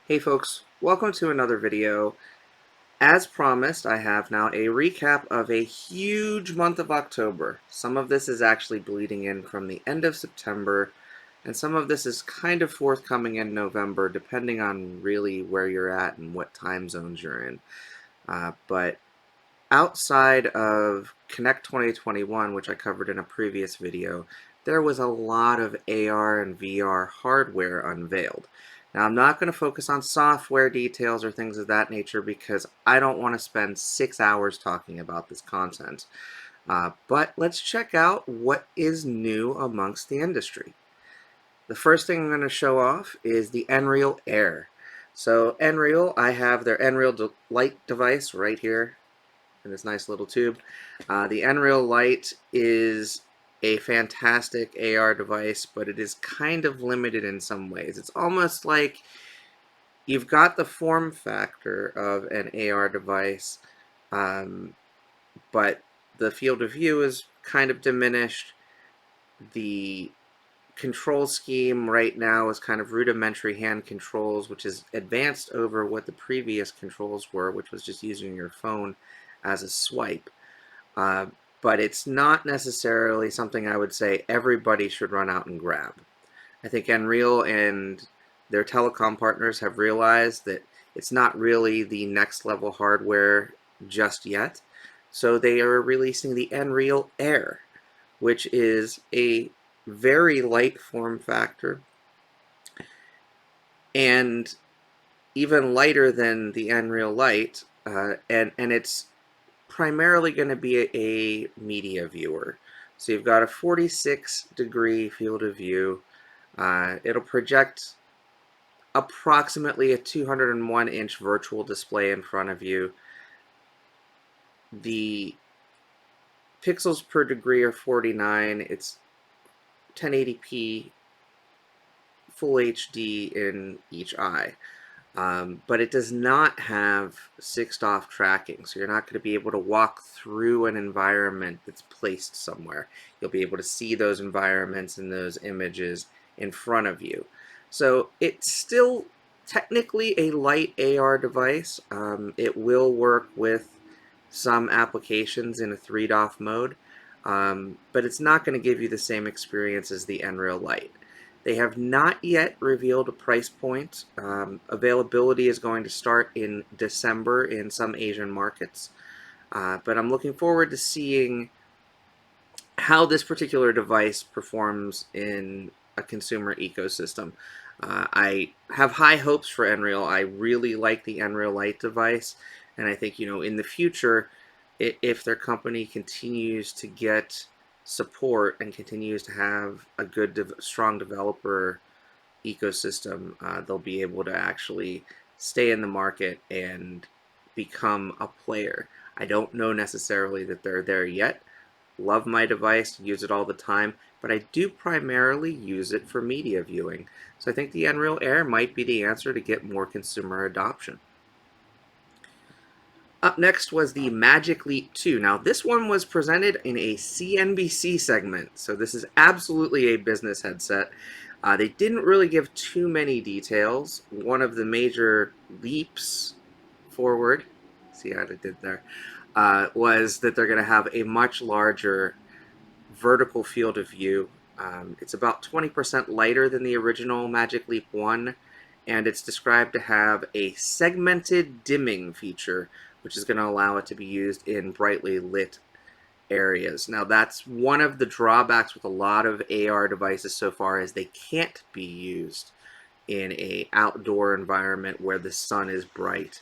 Hey folks, welcome to another video. As promised, I have now a recap of a huge month of October. Some of this is actually bleeding in from the end of September, and some of this is kind of forthcoming in November, depending on really where you're at and what time zones you're in. But outside of Connect 2021, which I covered in a previous video, there was a lot of AR and VR hardware unveiled. Now, I'm not going to focus on software details or things of that nature because I don't want to spend 6 hours talking about this content. But let's check out what is new amongst the industry. The first thing I'm going to show off is the Nreal Air. So Nreal, I have their Nreal Lite device right here in this nice little tube. The Nreal Lite is a fantastic AR device, but it is kind of limited in some ways. It's almost like you've got the form factor of an AR device, but the field of view is kind of diminished. The control scheme right now is kind of rudimentary hand controls, which is advanced over what the previous controls were, which was just using your phone as a swipe. But it's not necessarily something I would say everybody should run out and grab. I think Nreal and their telecom partners have realized that it's not really the next level hardware just yet. So they are releasing the Nreal Air, which is a very light form factor and even lighter than the Nreal Lite, and it's primarily going to be a media viewer. So you've got a 46-degree field of view. It'll project approximately a 201-inch virtual display in front of you. The pixels per degree are 49. It's 1080p full HD in each eye. But it does not have 6-off tracking, so you're not going to be able to walk through an environment that's placed somewhere. You'll be able to see those environments and those images in front of you. So it's still technically a light AR device. It will work with some applications in a 3DoF mode, but it's not going to give you the same experience as the Nreal Lite. They have not yet revealed a price point. Availability is going to start in December in some Asian markets, but I'm looking forward to seeing how this particular device performs in a consumer ecosystem. I have high hopes for Nreal. I really like the Nreal Lite device, and I think, in the future, if their company continues to get support and continues to have a good, strong developer ecosystem, they'll be able to actually stay in the market and become a player. I don't know necessarily that they're there yet. Love my device, use it all the time, but I do primarily use it for media viewing. So I think the Nreal Air might be the answer to get more consumer adoption. Up next was the Magic Leap 2. Now, this one was presented in a CNBC segment, so this is absolutely a business headset. They didn't really give too many details. One of the major leaps forward, see how I did there, was that they're going to have a much larger vertical field of view. It's about 20% lighter than the original Magic Leap 1, and it's described to have a segmented dimming feature, which is going to allow it to be used in brightly lit areas. Now, that's one of the drawbacks with a lot of AR devices so far, is they can't be used in a outdoor environment where the sun is bright.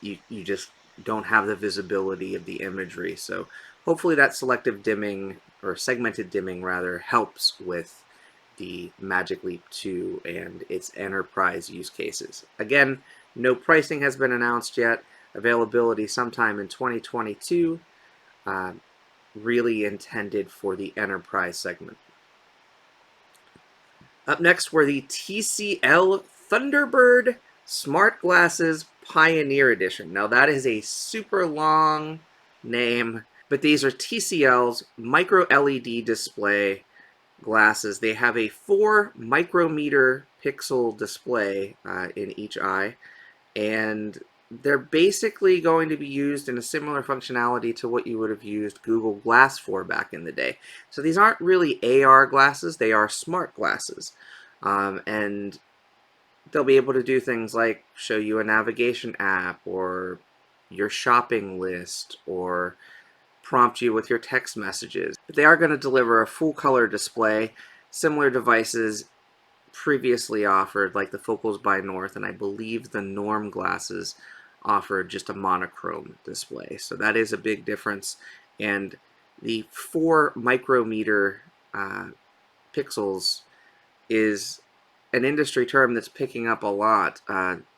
You just don't have the visibility of the imagery. So hopefully that selective dimming, or segmented dimming rather, helps with the Magic Leap 2 and its enterprise use cases. Again, no pricing has been announced yet. Availability sometime in 2022. Really intended for the enterprise segment. Up next were the TCL Thunderbird Smart Glasses Pioneer Edition. Now that is a super long name, but these are TCL's micro LED display glasses. They have a 4 micrometer pixel display in each eye, and they're basically going to be used in a similar functionality to what you would have used Google Glass for back in the day. So these aren't really AR glasses, they are smart glasses. And they'll be able to do things like show you a navigation app or your shopping list or prompt you with your text messages. They are going to deliver a full color display. Similar devices previously offered, like the Focals by North, and I believe the Norm glasses offered just a monochrome display. So that is a big difference. And the 4 micrometer pixels is an industry term that's picking up a lot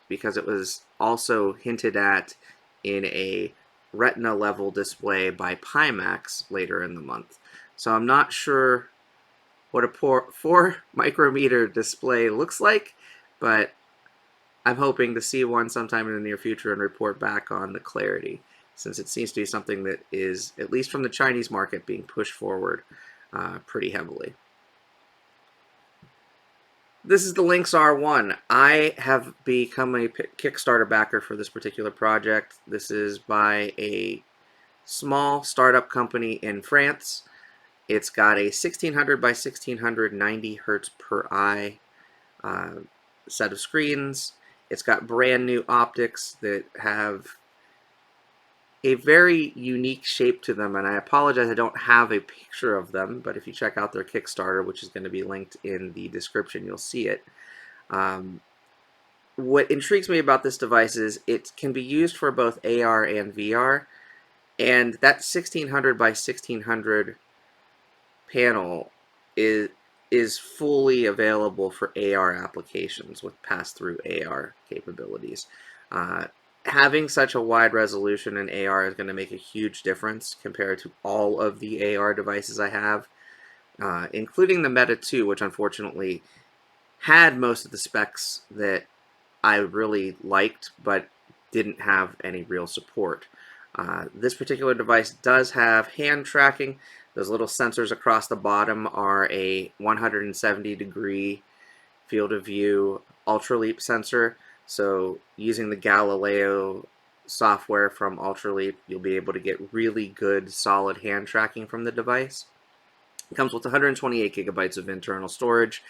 because it was also hinted at in a retina level display by Pimax later in the month. So I'm not sure what a 4 micrometer display looks like, but I'm hoping to see one sometime in the near future and report back on the clarity, since it seems to be something that is, at least from the Chinese market, being pushed forward pretty heavily. This is the Lynx R1. I have become a Kickstarter backer for this particular project. This is by a small startup company in France. It's got a 1600 by 1600 90 hertz per eye set of screens. It's got brand new optics that have a very unique shape to them, and I apologize I don't have a picture of them, but if you check out their Kickstarter, which is going to be linked in the description, you'll see it. What intrigues me about this device is it can be used for both AR and VR, and that 1600 by 1600 panel is fully available for AR applications with pass-through AR capabilities. Having such a wide resolution in AR is going to make a huge difference compared to all of the AR devices I have, including the Meta 2, which unfortunately had most of the specs that I really liked, but didn't have any real support. This particular device does have hand tracking. Those little sensors across the bottom are a 170-degree field of view ultraleap sensor. So using the Galileo software from Ultraleap, you'll be able to get really good solid hand tracking from the device. It comes with 128 gigabytes of internal storage,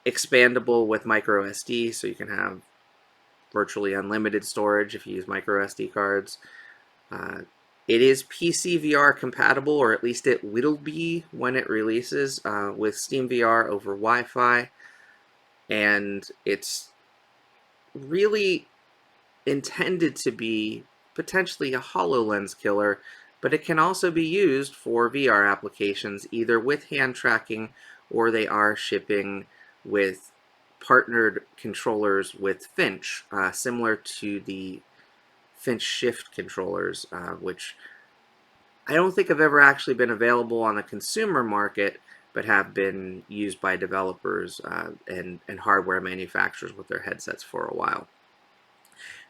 expandable with micro SD, so you can have virtually unlimited storage if you use micro SD cards. It is PC VR compatible, or at least it will be when it releases, with Steam VR over Wi-Fi, and it's really intended to be potentially a HoloLens killer, but it can also be used for VR applications, either with hand tracking or they are shipping with partnered controllers with Finch, similar to the Finch Shift controllers, which I don't think have ever actually been available on the consumer market, but have been used by developers and hardware manufacturers with their headsets for a while.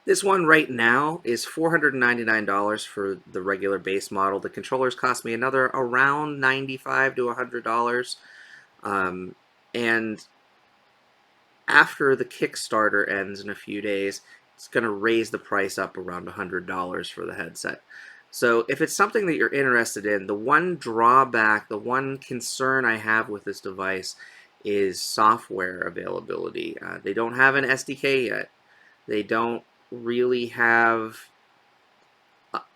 This one right now is $499 for the regular base model. The controllers cost me another around $95 to $100. And after the Kickstarter ends in a few days, it's going to raise the price up around $100 for the headset. So if it's something that you're interested in, the one drawback, the one concern I have with this device is software availability. They don't have an SDK yet. They don't really have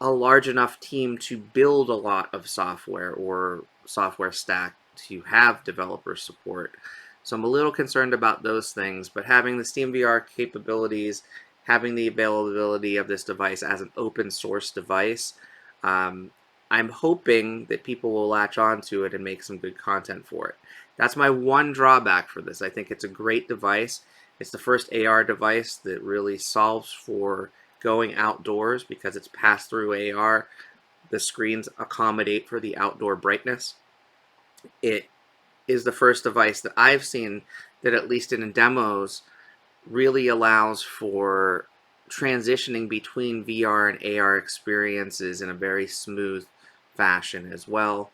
a large enough team to build a lot of software or software stack to have developer support. So I'm a little concerned about those things, but having the Steam VR capabilities, having the availability of this device as an open source device, I'm hoping that people will latch onto it and make some good content for it. That's my one drawback for this. I think it's a great device. It's the first AR device that really solves for going outdoors because it's pass-through AR. The screens accommodate for the outdoor brightness. It is the first device that I've seen that, at least in demos, really allows for transitioning between VR and AR experiences in a very smooth fashion as well.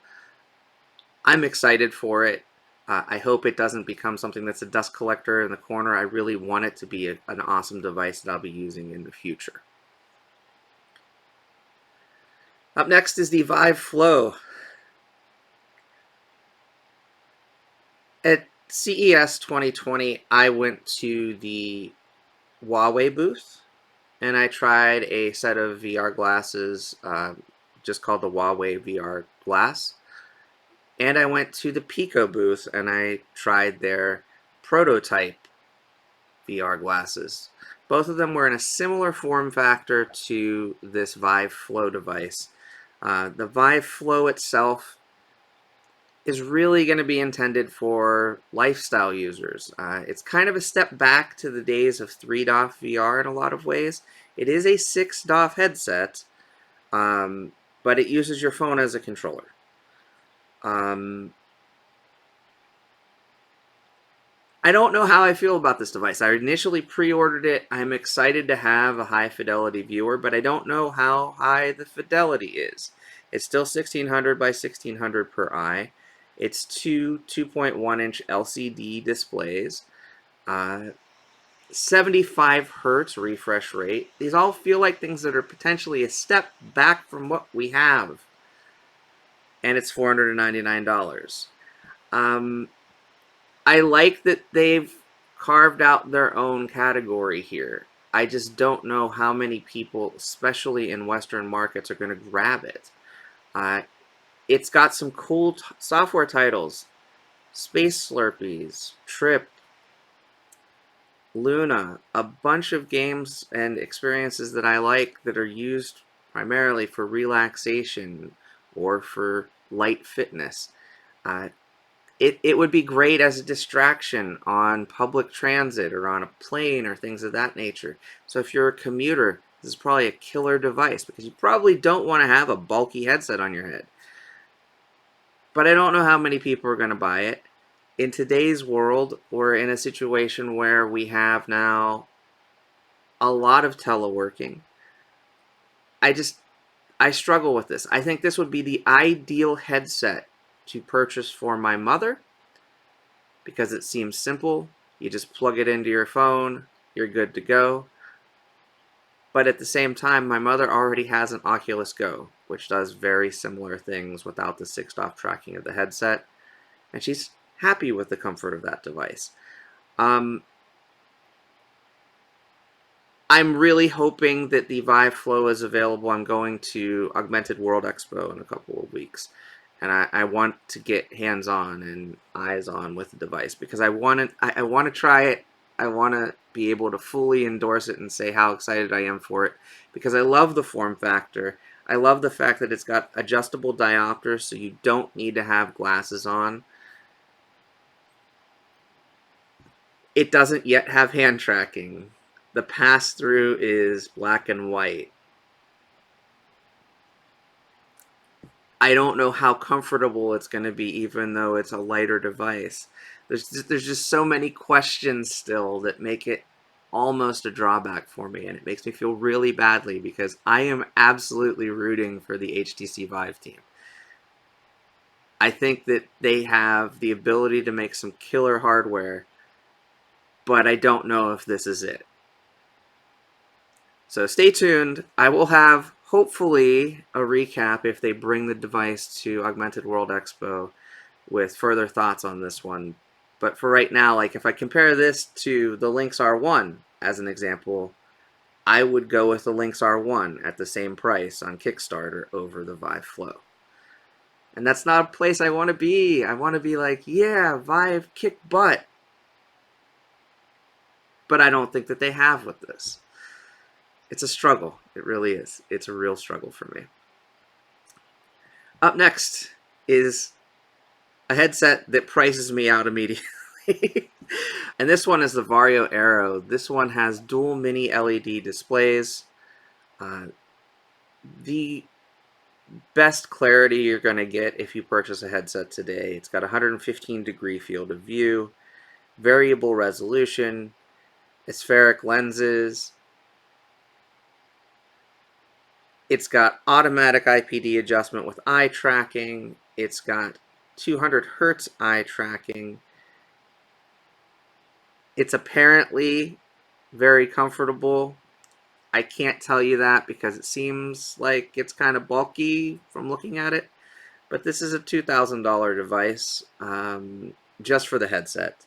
I'm excited for it. I hope it doesn't become something that's a dust collector in the corner. I really want it to be an awesome device that I'll be using in the future. Up next is the Vive Flow. At CES 2020, I went to the Huawei booth and I tried a set of VR glasses just called the Huawei VR Glass. And I went to the Pico booth and I tried their prototype VR glasses. Both of them were in a similar form factor to this Vive Flow device. The Vive Flow itself is really going to be intended for lifestyle users. It's kind of a step back to the days of 3DOF VR in a lot of ways. It is a 6DOF headset, but it uses your phone as a controller. I don't know how I feel about this device. I initially pre-ordered it. I'm excited to have a high fidelity viewer, but I don't know how high the fidelity is. It's still 1600 by 1600 per eye. It's two 2.1-inch LCD displays, 75 hertz refresh rate. These all feel like things that are potentially a step back from what we have. And it's $499. I like that they've carved out their own category here. I just don't know how many people, especially in Western markets, are going to grab it. It's got some cool software titles. Space Slurpees, Trip, Luna, a bunch of games and experiences that I like that are used primarily for relaxation or for light fitness. It would be great as a distraction on public transit or on a plane or things of that nature. So if you're a commuter, this is probably a killer device because you probably don't want to have a bulky headset on your head. But I don't know how many people are going to buy it. In today's world, we're in a situation where we have now a lot of teleworking. I struggle with this. I think this would be the ideal headset to purchase for my mother because it seems simple. You just plug it into your phone, you're good to go. But at the same time, my mother already has an Oculus Go, which does very similar things without the 6DOF tracking of the headset, and she's happy with the comfort of that device. I'm really hoping that the Vive Flow is available. I'm going to Augmented World Expo in a couple of weeks, and I want to get hands-on and eyes-on with the device because I want to try it. I want to be able to fully endorse it and say how excited I am for it because I love the form factor. I love the fact that it's got adjustable diopters so you don't need to have glasses on. It doesn't yet have hand tracking. The pass-through is black and white. I don't know how comfortable it's going to be, even though it's a lighter device. There's just so many questions still that make it almost a drawback for me, and it makes me feel really badly because I am absolutely rooting for the HTC Vive team. I think that they have the ability to make some killer hardware, but I don't know if this is it. So stay tuned. I will have, hopefully, a recap if they bring the device to Augmented World Expo with further thoughts on this one. But for right now, like if I compare this to the Lynx R1 as an example, I would go with the Lynx R1 at the same price on Kickstarter over the Vive Flow. And that's not a place I want to be. I want to be like, yeah, Vive kick butt. But I don't think that they have with this. It's a struggle. It really is. It's a real struggle for me. Up next is a headset that prices me out immediately. And this one is the Vive Aero. This one has dual mini LED displays. The best clarity you're going to get if you purchase a headset today. It's got 115-degree field of view, variable resolution, aspheric lenses. It's got automatic IPD adjustment with eye tracking. It's got 200 hertz eye tracking. It's apparently very comfortable. I can't tell you that because it seems like it's kind of bulky from looking at it. But this is a $2,000 device just for the headset.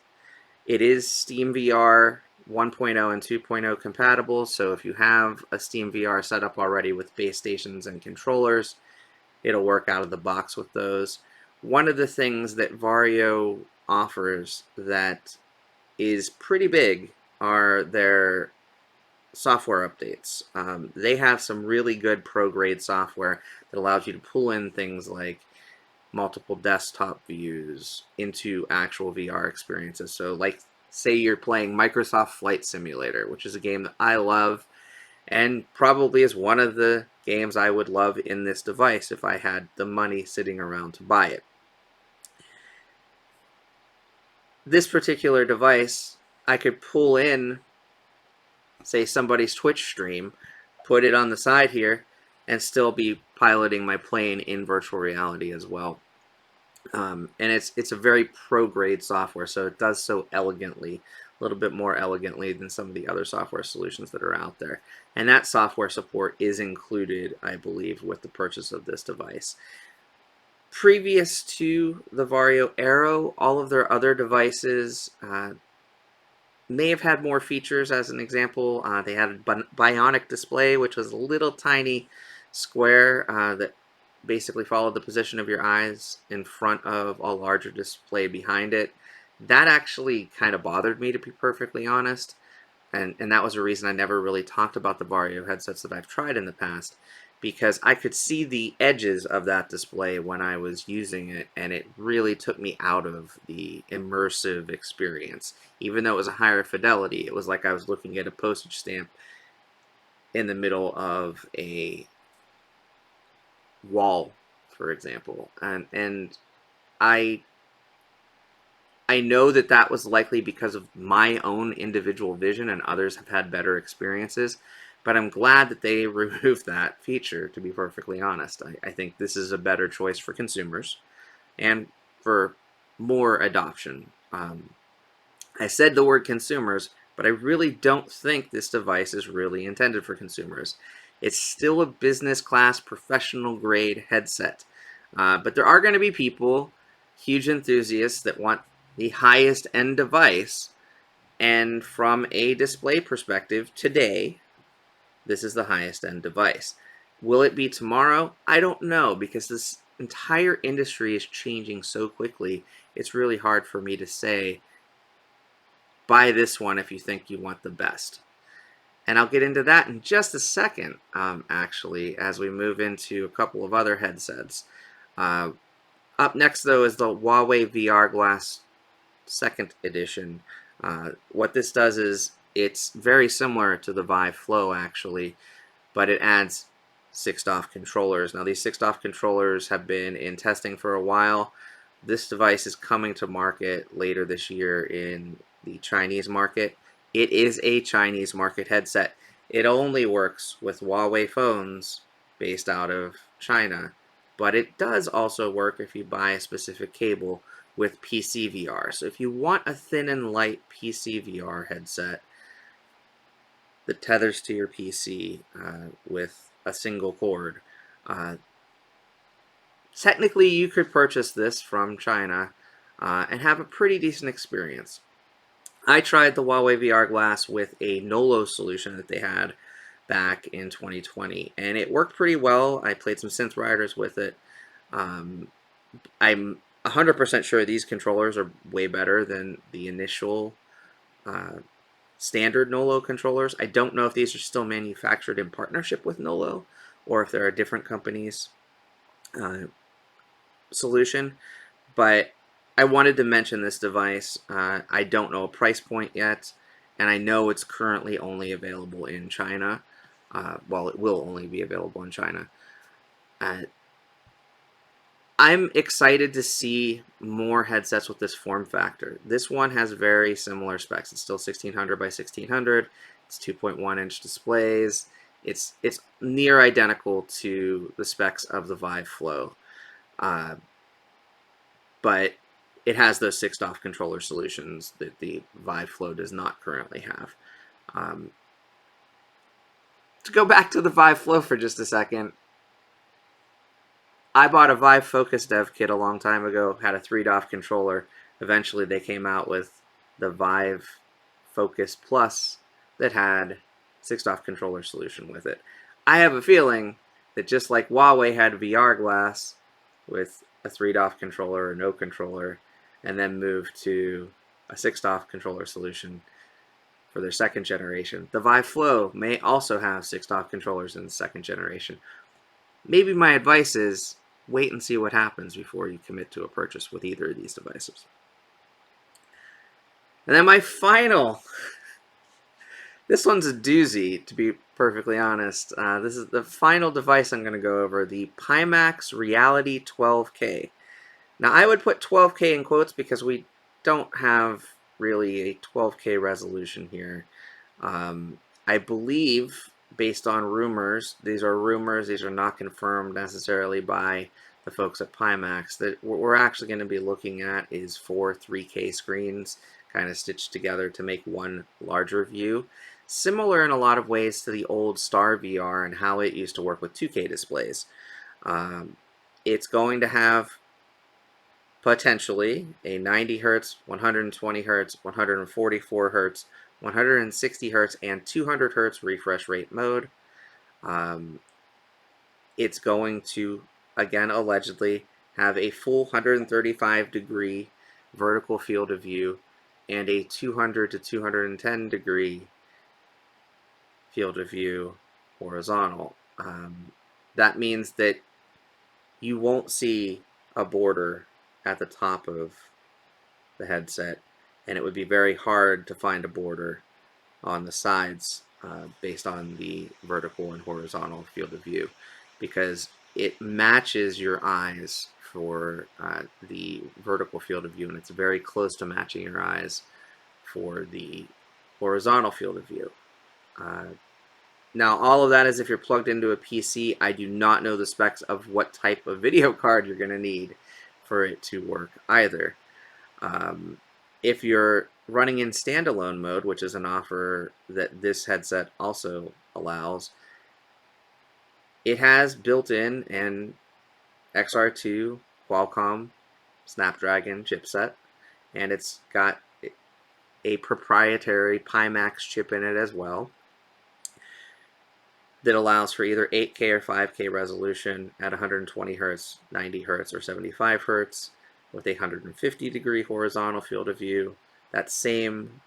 It is Steam VR 1.0 and 2.0 compatible, so if you have a Steam VR setup already with base stations and controllers, it'll work out of the box with those. One of the things that Vario offers that is pretty big are their software updates. They have some really good pro-grade software that allows you to pull in things like multiple desktop views into actual VR experiences. So like say you're playing Microsoft Flight Simulator, which is a game that I love and probably is one of the games I would love in this device if I had the money sitting around to buy it. This particular device, I could pull in, say, somebody's Twitch stream, put it on the side here, and still be piloting my plane in virtual reality as well. And it's a very pro-grade software, so it does so elegantly, a little bit more elegantly than some of the other software solutions that are out there. And that software support is included, I believe, with the purchase of this device. Previous to the Vario Aero, all of their other devices may have had more features. As an example, they had a bionic display, which was a little tiny square that basically followed the position of your eyes in front of a larger display behind it. That actually kind of bothered me, to be perfectly honest. And that was a reason I never really talked about the Vario headsets that I've tried in the past, because I could see the edges of that display when I was using it, and it really took me out of the immersive experience. Even though it was a higher fidelity, it was like I was looking at a postage stamp in the middle of a wall, for example. And I I know that that was likely because of my own individual vision, and others have had better experiences, but I'm glad that they removed that feature, to be perfectly honest. I think this is a better choice for consumers and for more adoption. I said the word consumers, but I really don't think this device is really intended for consumers. It's still a business class, professional grade headset. But there are going to be people, huge enthusiasts, that want the highest end device. And from a display perspective, today, this is the highest end device. Will it be tomorrow? I don't know, because this entire industry is changing so quickly. It's really hard for me to say, buy this one if you think you want the best. And I'll get into that in just a second, actually, as we move into a couple of other headsets. Up next, though, is the Huawei VR Glass 2nd edition. What this does is it's very similar to the Vive Flow, actually, but it adds 6DoF controllers. Now, these 6DoF controllers have been in testing for a while. This device is coming to market later this year in the Chinese market. It is a Chinese market headset. It only works with Huawei phones based out of China, but it does also work if you buy a specific cable with PC VR. So if you want a thin and light PC VR headset that tethers to your PC with a single cord, technically you could purchase this from China and have a pretty decent experience. I tried the Huawei VR Glass with a Nolo solution that they had back in 2020, and it worked pretty well. I played some synth riders with it. I'm 100% sure these controllers are way better than the initial standard Nolo controllers. I don't know if these are still manufactured in partnership with Nolo or if they're a different company's solution, but I wanted to mention this device. I don't know a price point yet, and I know it's currently only available in China. Well, it will only be available in China. I'm excited to see more headsets with this form factor. This one has very similar specs. It's still 1600 by 1600. It's 2.1-inch displays. It's near identical to the specs of the Vive Flow. but it has those 6-DoF controller solutions that the Vive Flow does not currently have. To go back to the Vive Flow for just a second, I bought a Vive Focus Dev Kit a long time ago, had a 3-DoF controller. Eventually they came out with the Vive Focus Plus that had 6-DoF controller solution with it. I have a feeling that just like Huawei had VR Glass with a 3-DoF controller or no controller, and then moved to a 6-DoF controller solution for their second generation, the Vive Flow may also have 6-DoF controllers in the second generation. Maybe my advice is wait and see what happens before you commit to a purchase with either of these devices. And then my final, this one's a doozy, to be perfectly honest. This is the final device I'm going to go over, the Pimax Reality 12K. Now I would put 12K in quotes because we don't have really a 12K resolution here. I believe, based on rumors, these are not confirmed necessarily by the folks at Pimax, that what we're actually going to be looking at is 4 3K screens kind of stitched together to make one larger view. Similar in a lot of ways to the old Star VR and how it used to work with 2K displays. It's going to have potentially a 90 hertz, 120 hertz, 144 hertz, 160 hertz, and 200 hertz refresh rate mode. It's going to, again, allegedly have a full 135-degree vertical field of view and a 200 to 210 degree field of view horizontal. That means that you won't see a border at the top of the headset, and it would be very hard to find a border on the sides based on the vertical and horizontal field of view, because it matches your eyes for the vertical field of view, and it's very close to matching your eyes for the horizontal field of view. Now, all of that is if you're plugged into a PC. I do not know the specs of what type of video card you're going to need for it to work either. If you're running in standalone mode, which is an offer that this headset also allows, it has built-in an XR2 Qualcomm Snapdragon chipset, and it's got a proprietary Pimax chip in it as well that allows for either 8K or 5K resolution at 120 hertz, 90 hertz, or 75 hertz with a 150-degree horizontal field of view, that same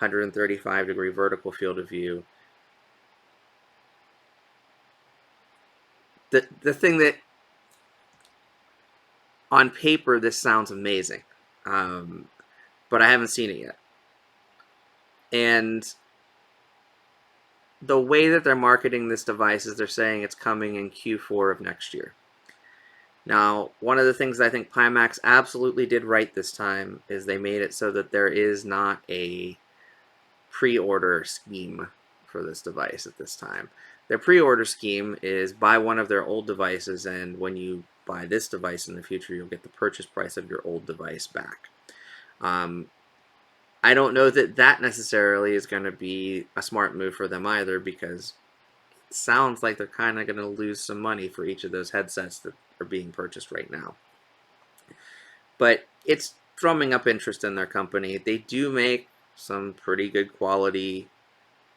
135-degree vertical field of view. The thing that, on paper, this sounds amazing, but I haven't seen it yet. And the way that they're marketing this device is they're saying it's coming in Q4 of next year. Now, one of the things I think Pimax absolutely did right this time is they made it so that there is not a pre-order scheme for this device at this time. Their pre-order scheme is buy one of their old devices, and when you buy this device in the future, you'll get the purchase price of your old device back. I don't know that that necessarily is going to be a smart move for them either, because it sounds like they're kind of going to lose some money for each of those headsets that are being purchased right now. But it's drumming up interest in their company. They do make some pretty good quality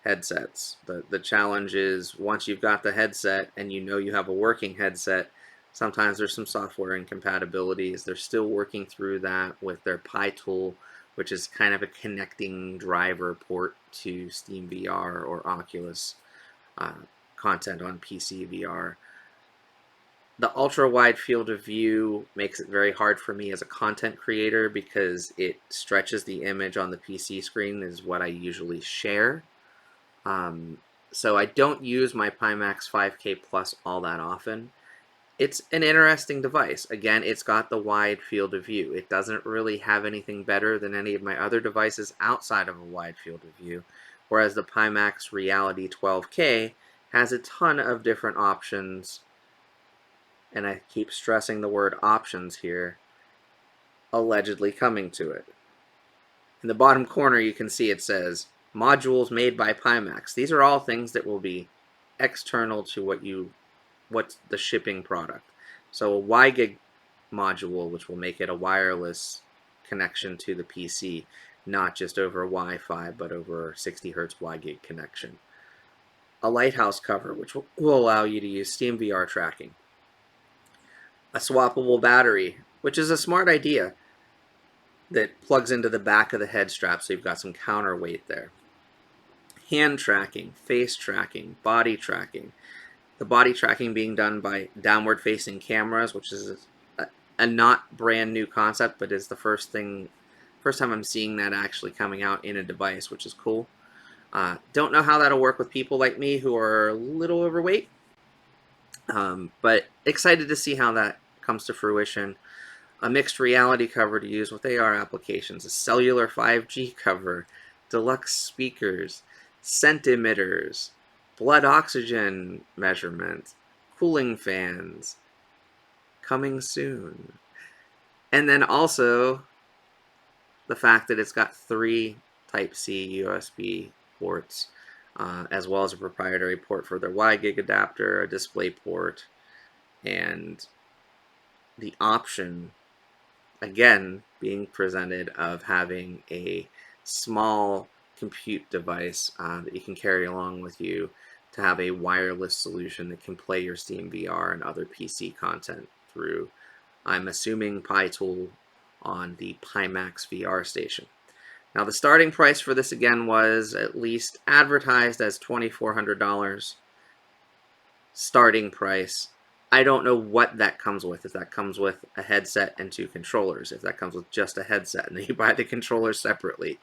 headsets. The challenge is, once you've got the headset and you know you have a working headset, sometimes there's some software incompatibilities. They're still working through that with their Pi tool, which is kind of a connecting driver port to Steam VR or Oculus content on PC VR. The ultra-wide field of view makes it very hard for me as a content creator because it stretches the image on the PC screen, is what I usually share. So I don't use my Pimax 5K Plus all that often. It's an interesting device. Again, it's got the wide field of view. It doesn't really have anything better than any of my other devices outside of a wide field of view, whereas the Pimax Reality 12K has a ton of different options, and I keep stressing the word options here, allegedly coming to it. In the bottom corner, you can see it says modules made by Pimax. These are all things that will be external to what's the shipping product. So a WiGig module, which will make it a wireless connection to the PC, not just over Wi-Fi, but over 60 hertz WiGig connection. A lighthouse cover, which will allow you to use SteamVR tracking. A swappable battery, which is a smart idea, that plugs into the back of the head strap, so you've got some counterweight there. Hand tracking, face tracking, body tracking. The body tracking being done by downward facing cameras, which is a not brand new concept, but is the first time I'm seeing that actually coming out in a device, which is cool. Don't know how that'll work with people like me who are a little overweight, but excited to see how that comes to fruition. A mixed reality cover to use with AR applications, a cellular 5G cover, deluxe speakers, scent emitters, blood oxygen measurement, cooling fans, coming soon. And then also the fact that it's got 3 Type-C USB ports, as well as a proprietary port for their WiGig adapter, a display port, and the option, again, being presented of having a small compute device that you can carry along with you to have a wireless solution that can play your Steam VR and other PC content through, I'm assuming, PyTool on the Pimax VR station. Now the starting price for this again was at least advertised as $2,400 starting price. I don't know what that comes with, if that comes with a headset and 2 controllers, if that comes with just a headset and then you buy the controllers separately.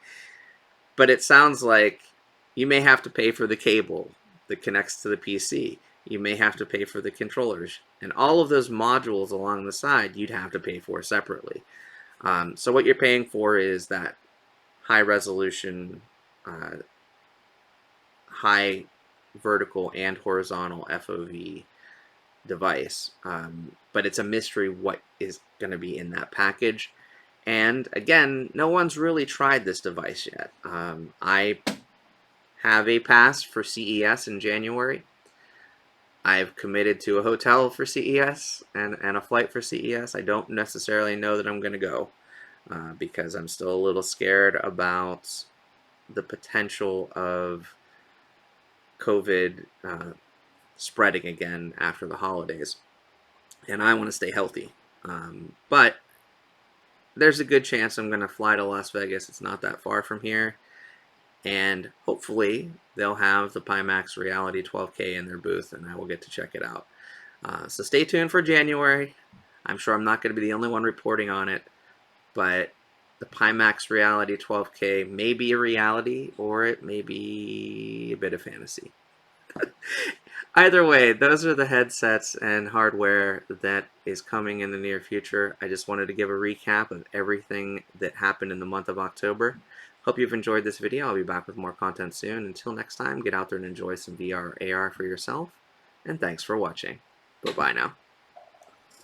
But it sounds like you may have to pay for the cable that connects to the PC. You may have to pay for the controllers. And all of those modules along the side you'd have to pay for separately. So what you're paying for is that high resolution, high vertical and horizontal FOV device, but it's a mystery what is going to be in that package. And again, no one's really tried this device yet. I have a pass for CES in January. I've committed to a hotel for CES and a flight for CES. I don't necessarily know that I'm going to go because I'm still a little scared about the potential of COVID spreading again after the holidays, and I want to stay healthy. But there's a good chance I'm going to fly to Las Vegas. It's not that far from here, and hopefully they'll have the Pimax Reality 12K in their booth, and I will get to check it out. So stay tuned for January. I'm sure I'm not going to be the only one reporting on it, but the Pimax Reality 12K may be a reality, or it may be a bit of fantasy. Either way, those are the headsets and hardware that is coming in the near future. I just wanted to give a recap of everything that happened in the month of October. Hope you've enjoyed this video. I'll be back with more content soon. Until next time, get out there and enjoy some VR AR for yourself. And thanks for watching. Bye-bye now.